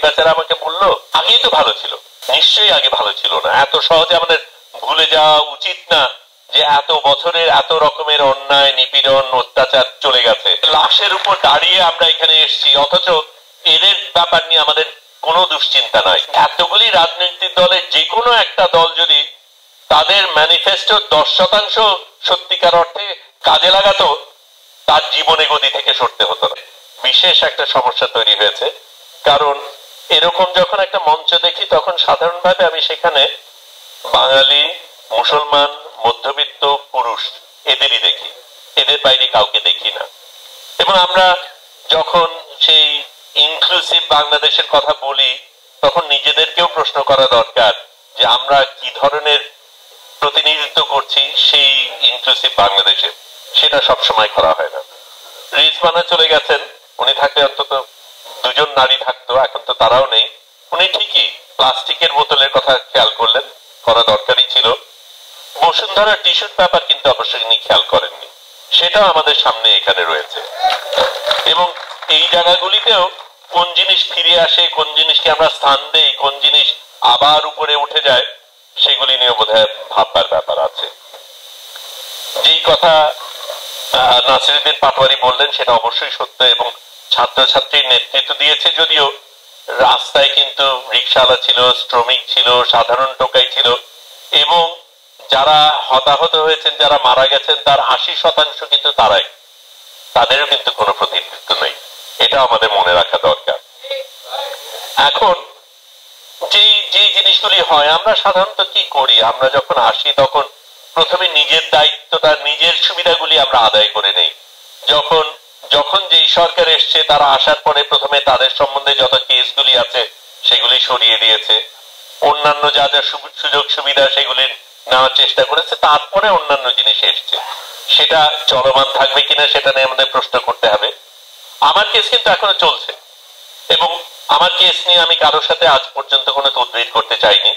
বেচারা আমাকে বললো আগেই তো ভালো ছিল। নিশ্চয়ই আগে ভালো ছিল না, এত সহজে আমাদের ভুলে যাওয়া উচিত না যে এত বছরের এত রকমের অন্যায় নিপীড়ন অত্যাচার চলে গেছে, লাশের উপর দাঁড়িয়ে আমরা এখানে এসেছি, অথচ এদের ব্যাপার নিয়ে আমাদের কোনো দুশ্চিন্তা নাই। এতগুলি রাজনৈতিক দলের যে কোনো একটা দল যদি তাদের ম্যানিফেস্টো 10% সত্যিকার অর্থে কাজে লাগাতো, তার জীবনে গদি থেকে সরতে হতো না। বিশেষ একটা সমস্যা তৈরি হয়েছে, কারণ এরকম যখন একটা মঞ্চ দেখি তখন সাধারণভাবে আমি সেখানে বাঙালি, মুসলমান, মধ্যবিত্ত, পুরুষ এদেরই দেখি, এদের বাইরে কাউকে দেখি না। এবং আমরা যখন সেই ইনক্লুসিভ বাংলাদেশের কথা বলি তখন নিজেদেরকেও প্রশ্ন করা দরকার যে আমরা কি ধরনের প্রতিনিধিত্ব করছি সেই ইনক্লুসিভ বাংলাদেশে। সেটা সবসময় করা হয় না। রিজওয়ানা চলে গেছেন, উনি থাকলে অন্তত দুজন নারী থাকতো, এখন তো তারাও নেই। উনি ঠিকই প্লাস্টিকের বোতলের কথা খেয়াল করলেন, করা দরকারই ছিল। বসুন্ধরা টিস্যুর ব্যাপার কিন্তু অবশ্যই উনি খেয়াল করেননি, সেটাও আমাদের সামনে এখানে রয়েছে। এবং এই জায়গাগুলিতেও কোন জিনিস ফিরে আসে, কোন জিনিসকে আমরা স্থান দেই, কোন জিনিস আবার উপরে উঠে যায়, সেগুলি নিয়ে বোধহয় ভাববার ব্যাপার আছে। যেই কথা নাসিরউদ্দিন পাটোয়ারি বললেন সেটা অবশ্যই সত্য, এবং ছাত্রছাত্রীর নেতৃত্ব দিয়েছে যদিও, রাস্তায় কিন্তু রিক্সাওয়ালা ছিল, শ্রমিক ছিল, সাধারণ টোকাই ছিল, এবং যারা হতাহত হয়েছেন, যারা মারা গেছেন তার 80% কিন্তু তারাই, তাদেরও কিন্তু কোনো প্রতিনিধিত্ব নেই। এটা আমাদের মনে রাখা দরকার। এখন যে জিনিসগুলি হয়, আমরা সাধারণত কি করি, আমরা যখন আসি তখন প্রথমে নিজের দায়িত্বটা, নিজের সুবিধাগুলি আমরা আদায় করে নেই। যখন যখন যেই সরকার এসছে তারা আসার পরে প্রথমে তাদের সম্বন্ধে যত কেসগুলি আছে সেগুলি সরিয়ে দিয়েছে, অন্যান্য যা যা সুযোগ সুবিধা সেগুলি নেওয়ার চেষ্টা করেছে, তারপরে অন্যান্য জিনিস এসছে। সেটা চলমান থাকবে কিনা সেটা নিয়ে আমাদের প্রশ্ন করতে হবে। আমার কেস কিন্তু এখনো চলছে, এবং আমার কেস নিয়ে আমি কারোর সাথে আজ পর্যন্ত কোনো তদবির করতে চাইনি,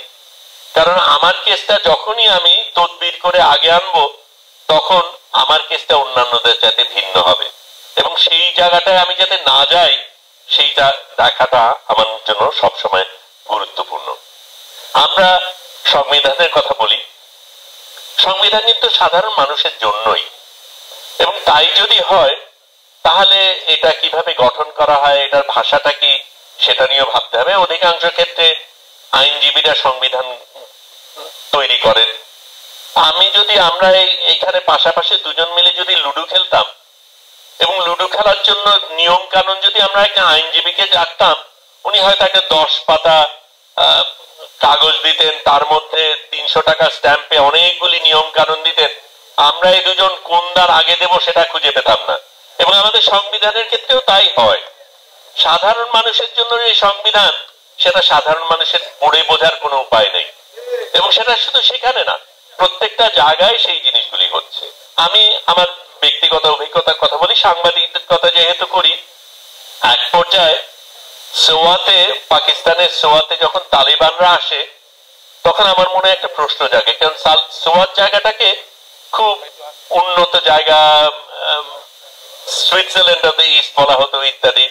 কারণ আমার কেসটা যখনই আমি তদবির করে আগে আনবো তখন আমার কেসটা অন্যান্যদের চাইতে ভিন্ন হবে, এবং সেই জায়গাটায় আমি যাতে না যাই সেইটা দেখাটা আমার জন্য সবসময় গুরুত্বপূর্ণ। আমরা সংবিধানের কথা বলি, সংবিধান কিন্তু সাধারণ মানুষের জন্যই, এবং তাই যদি হয় তাহলে এটা কিভাবে গঠন করা হয়, এটার ভাষাটা কি, সেটা নিয়েও ভাবতে হবে। অধিকাংশ ক্ষেত্রে আইনজীবীরা সংবিধান তৈরি করেন। আমরা এইখানে পাশাপাশি দুজন মিলে যদি লুডো খেলতাম, এবং লুডো খেলার জন্য নিয়ম কানুন যদি আমরা একটা আইনজীবীকে ডাকতাম, উনি হয়তো একটা 10 পাতা কাগজ দিতেন, তার মধ্যে 300 টাকা স্ট্যাম্পে অনেকগুলি নিয়ম কানুন দিতেন, আমরা এই দুজন কোন দ্বার আগে দেব সেটা খুঁজে পেতাম না। এবং আমাদের সংবিধানের ক্ষেত্রেও তাই হয়। সাধারণ মানুষের জন্য এই সংবিধান, সেটা সাধারণ মানুষের পড়ে বোঝার কোনো উপায় নেই, এবং সেটা শুধু সেখানে না, প্রত্যেকটা জায়গায় সেই জিনিসগুলি হচ্ছে। আমি আমার ব্যক্তিগত অভিজ্ঞতার কথা বলি, সাংবাদিকতা যেহেতু করি, এক পর্যায়ে সোয়াতে, পাকিস্তানের সোয়াতে যখন তালিবানরা আসে তখন আমার মনে একটা প্রশ্ন জাগে, কারণ সোয়াত জায়গাটাকে খুব উন্নত জায়গা, সুইজারল্যান্ড অফ দ্য ইস্ট বলা হতো ইত্যাদি।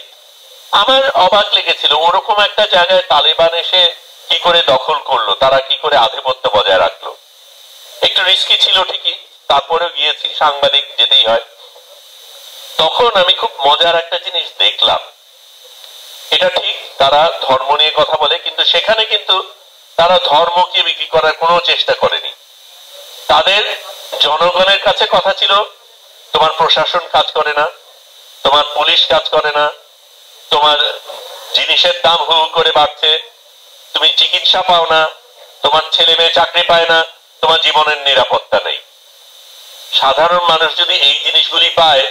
আমার অবাক লেগেছিল ওরকম একটা জায়গায় তালিবান এসে কি করে দখল করলো, তারা কি করে আধিপত্য বজায় রাখলো। একটু রিস্কি ছিল ঠিকই, তারপরেও গিয়েছি, সাংবাদিক যেতেই হয়। তখন আমি খুব মজার একটা জিনিস দেখলাম। এটা ঠিক তারা ধর্ম নিয়ে কথা বলে, কিন্তু সেখানে কিন্তু তারা ধর্মকে বিক্রি করার কোনো চেষ্টা করেনি। তাদের জনগণের কাছে কথা ছিল, তোমার প্রশাসন কাজ করে না, তোমার পুলিশ কাজ করে না, তোমার জিনিসের দাম হু হু করে বাড়ছে, তুমি চিকিৎসা পাও না, তোমার ছেলে মেয়ে চাকরি পায় না, তোমার জীবনের নিরাপত্তা নেই। সাধারণ মানুষ যদি এই জিনিসগুলি পায়,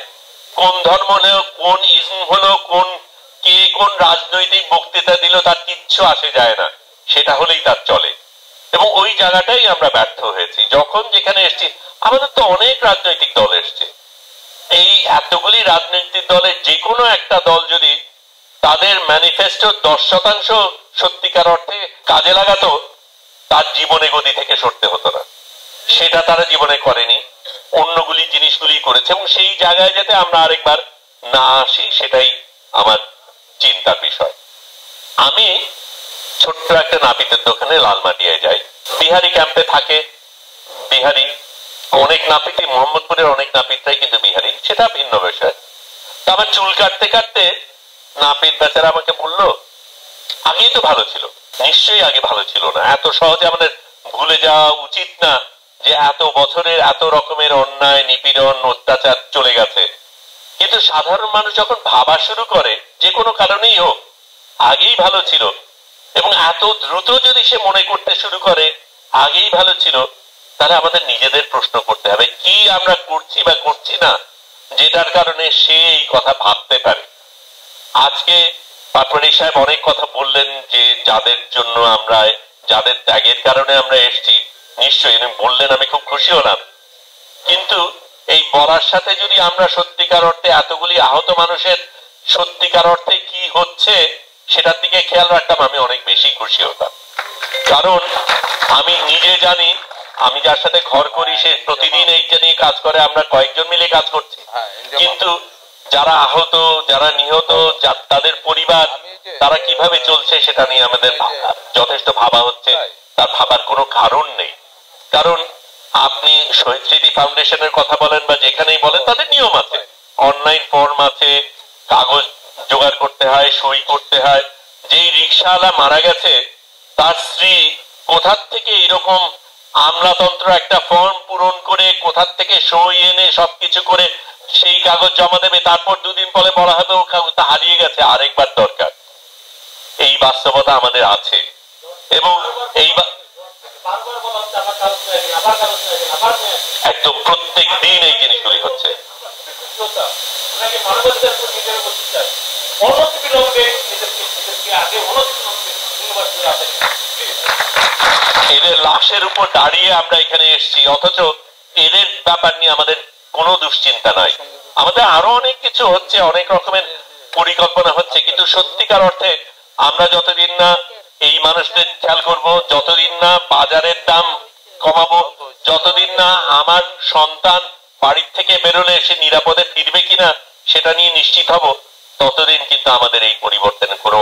কোন ধর্ম হলো, কোন ইসম হলো, কে কোন রাজনৈতিক বক্তৃতা দিল, তার কিচ্ছু আসে যায় না, সেটা হলেই তার চলে। এবং ওই জায়গাটাই আমরা ব্যর্থ হয়েছি। যখন যেখানে এসছি, আমাদের তো অনেক রাজনৈতিক দল এসছে, এই এতগুলি রাজনৈতিক দলের যে কোনো একটা দল যদি তাদের ম্যানিফেস্টো 10% সত্যিকার অর্থে কাজে লাগাতো, তার জীবনে গদি থেকে সরতে হতো না। সেটা তারা জীবনে করেনি, অন্যগুলি জিনিসগুলি করেছে, এবং সেই জায়গায় যাতে আমরা আরেকবার না আসি সেটাই আমার চিন্তার বিষয়। আমি ছোট্ট একটা নাপিতের দোকানে লালমাটিয়ায় যাই, বিহারি ক্যাম্পে থাকে বিহারি, অনেক নাপিতই, মোহাম্মদপুরের অনেক নাপিতরাই কিন্তু বিহারি, সেটা ভিন্ন বিষয়। আমার চুল কাটতে কাটতে নাপিত বেচারা আমাকে বললো, আগেই তো ভালো ছিল। নিশ্চয়ই আগে ভালো ছিল না, এত সহজে আমাদের ভুলে যাওয়া উচিত না যে এত বছরের এত রকমের অন্যায় নিপীড়ন অত্যাচার চলে গেছে। কিন্তু সাধারণ মানুষ যখন ভাবা শুরু করে যে কোনো কারণেই হোক আগেই ভালো ছিল, এবং এত দ্রুত যদি সে মনে করতে শুরু করে আগেই ভালো ছিল, তাহলে আমাদের নিজেদের প্রশ্ন করতে হবে কি আমরা করছি বা করছি না যেটার কারণে সে এই কথা ভাবতে পারে। আজকে পাটোয়ারি সাহেব অনেক কথা বললেন যে যাদের জন্য আমরা, যাদের ত্যাগের কারণে আমরা এসেছি, নিশ্চয়ই বললেন, আমি খুব খুশি হলাম। কিন্তু এই বলার সাথে যদি আমরা সত্যিকার অর্থে এতগুলি আহত মানুষের সত্যিকার অর্থে কি হচ্ছে সেটার দিকে খেয়াল রাখতাম, আমি অনেক বেশি খুশি হতাম। কারণ আমি নিজে জানি, আমি যার সাথে ঘর করি সে প্রতিদিন এইটা নিয়ে কাজ করে, আমরা কয়েকজন মিলে কাজ করছি, কিন্তু যারা আহত, যারা নিহত, তাদের পরিবার তারা কিভাবে চলছে সেটা নিয়ে আমাদের যথেষ্ট ভাবা হচ্ছে। তার ভাবার কোনো কারণ নেই, কারণ আপনি শহীদ স্মৃতি ফাউন্ডেশনের কথা বলেন বা যেখানেই বলেন, তাদের নিয়ম আছে, অনলাইন ফর্ম আছে, কাগজ জোগাড় করতে হয়, সই করতে হয়। যেই রিক্সাওয়ালা মারা গেছে তার স্ত্রী কোথা থেকে এরকম আমলাতন্ত্র একটা ফর্ম পূরণ করে কোথা থেকে সই এনে সবকিছু করে সেই কাগজ জমা দেবে, তারপর দুদিন পরে বলা হবে ও কাগজটা হারিয়ে গেছে, আরেকবার দরকার। এই বাস্তবতা আমাদের আছে, এবং এই একদম প্রত্যেক দিন এই জিনিসগুলি হচ্ছে। এদের লাশের উপর দাঁড়িয়ে আমরা এখানে এসেছি, অথচ এদের ব্যাপার নিয়ে আমাদের কোনো দুশ্চিন্তা নাই। আমাদের আরো অনেক কিছু হচ্ছে, অনেক রকমের পরিকল্পনা হচ্ছে, কিন্তু সত্যিকার অর্থে আমরা যতদিন না এই মানুষদের খেয়াল করব, যতদিন না বাজারের দাম কমাবো, যতদিন না আমার সন্তান বাড়ির থেকে বেরোলে সে নিরাপদে ফিরবে কিনা সেটা নিয়ে নিশ্চিত হব, ততদিন কিন্তু আমাদের এই পরিবর্তনের কোনো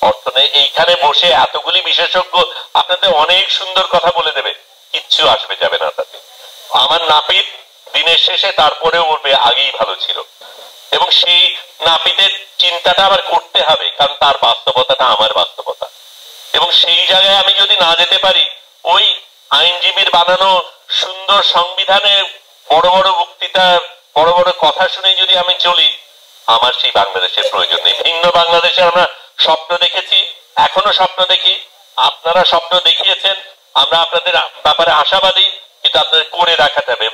অর্থ নেই। এইখানে বসে এতগুলি বিশেষজ্ঞ আপনাদের অনেক সুন্দর কথা বলে দেবে, কিচ্ছু আসবে যাবে না তাতে। আমার নাপিত দিনের শেষে তারপরেও বলবে আগেই ভালো ছিল, এবং সেই নাপিতের চিন্তাটা আবার করতে হবে, কারণ তার বাস্তবতাটা আমার বাস্তবতা। এবং সেই জায়গায় আমি যদি না যেতে পারি, ওই আইনজীবীর বানানো সুন্দর সংবিধানে বড় বড় বক্তৃতা, বড় বড় কথা শুনে যদি আমি চলি, আমার সেই বাংলাদেশের প্রয়োজন নেই। ভিন্ন বাংলাদেশে আমরা স্বপ্ন দেখেছি, এখনো স্বপ্ন দেখি, আপনারা স্বপ্ন দেখিয়েছেন, আমরা আপনাদের ব্যাপারে আশাবাদী, কিন্তু আপনাদের করে দেখাতে হবে।